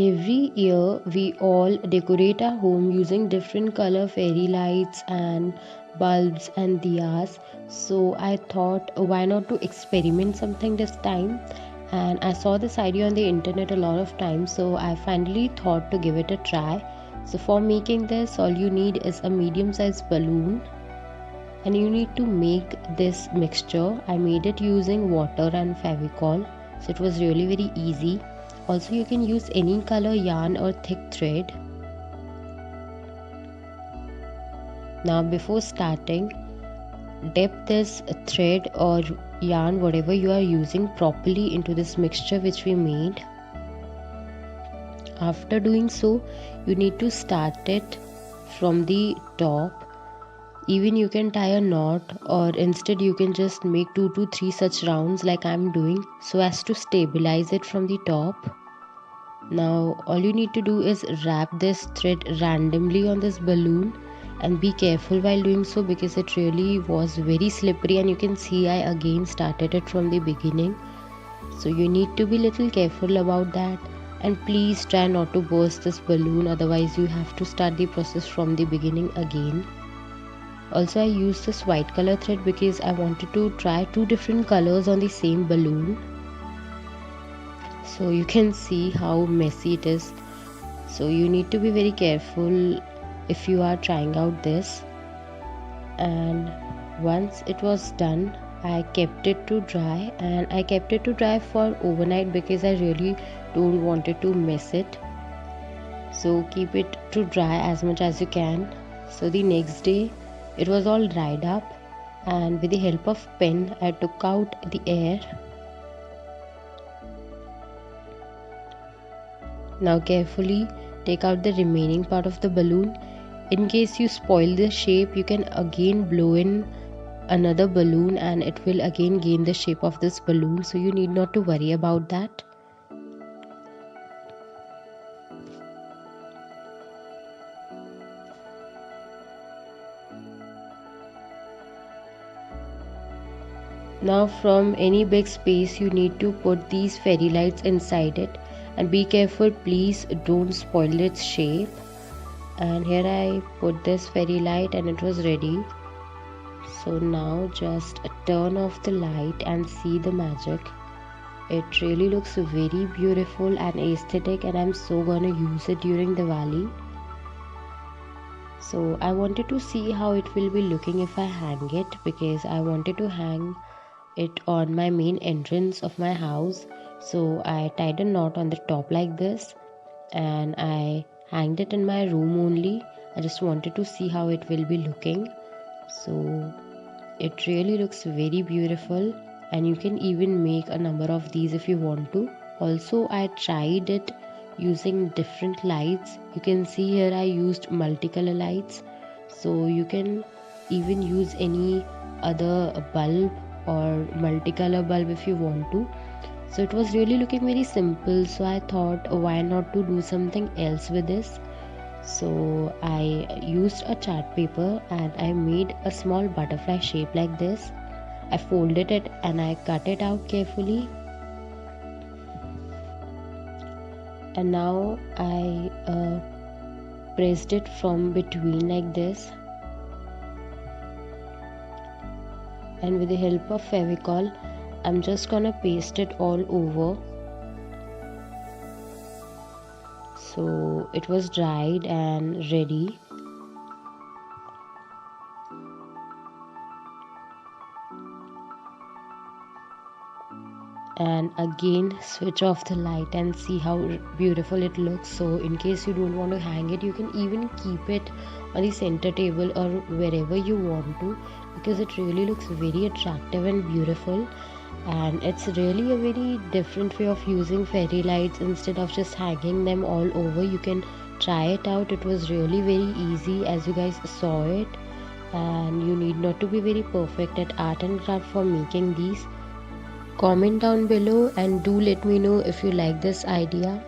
Every year, we all decorate our home using different color fairy lights and bulbs and diyas. So I thought, why not to experiment something this time? And I saw this idea on the internet a lot of times, so I finally thought to give it a try. So for making this, all you need is a medium-sized balloon, and you need to make this mixture. I made it using water and Fevicol, so it was really very easy. Also, you can use any color yarn or thick thread. Now before starting, dip this thread or yarn, whatever you are using, properly into this mixture which we made. After doing so, you need to start it from the top. Even you can tie a knot, or instead you can just make 2 to 3 such rounds like I'm doing, so as to stabilize it from the top. Now all you need to do is wrap this thread randomly on this balloon, and be careful while doing so because it really was very slippery, and you can see I again started it from the beginning. So you need to be little careful about that, and please try not to burst this balloon, otherwise you have to start the process from the beginning again. Also, I used this white color thread because I wanted to try 2 different colors on the same balloon. So you can see how messy it is. So you need to be very careful if you are trying out this. And once it was done, I kept it to dry, and I kept it to dry for overnight because I really don't want it to mess it. So keep it to dry as much as you can. So the next day it was all dried up, and with the help of pen I took out the air. Now carefully take out the remaining part of the balloon. In case you spoil the shape, you can again blow in another balloon and it will again gain the shape of this balloon, so you need not to worry about that. Now from any big space you need to put these fairy lights inside it, and be careful, please don't spoil its shape. And here I put this fairy light and it was ready. So now just turn off the light and see the magic. It really looks very beautiful and aesthetic, and I'm so gonna use it during Diwali. So I wanted to see how it will be looking if I hang it, because I wanted to hang it on my main entrance of my house. So I tied a knot on the top like this, and I hanged it in my room only. I just wanted to see how it will be looking. So it really looks very beautiful, and you can even make a number of these if you want to. Also, I tried it using different lights. You can see here I used multicolor lights, so you can even use any other bulb or multicolor bulb if you want to. So it was really looking very simple, so I thought, why not to do something else with this. So I used a chart paper and I made a small butterfly shape like this. I folded it and I cut it out carefully, and now I pressed it from between like this, and with the help of Fevicol I'm just gonna paste it all over. So it was dried and ready. And again switch off the light and see how beautiful it looks. So in case you don't want to hang it, you can even keep it on the center table or wherever you want to, because it really looks very attractive and beautiful. And it's really a very different way of using fairy lights. Instead of just hanging them all over, you can try it out. It was really very easy, as you guys saw it, and you need not to be very perfect at art and craft for making these. Comment down below and do let me know if you like this idea.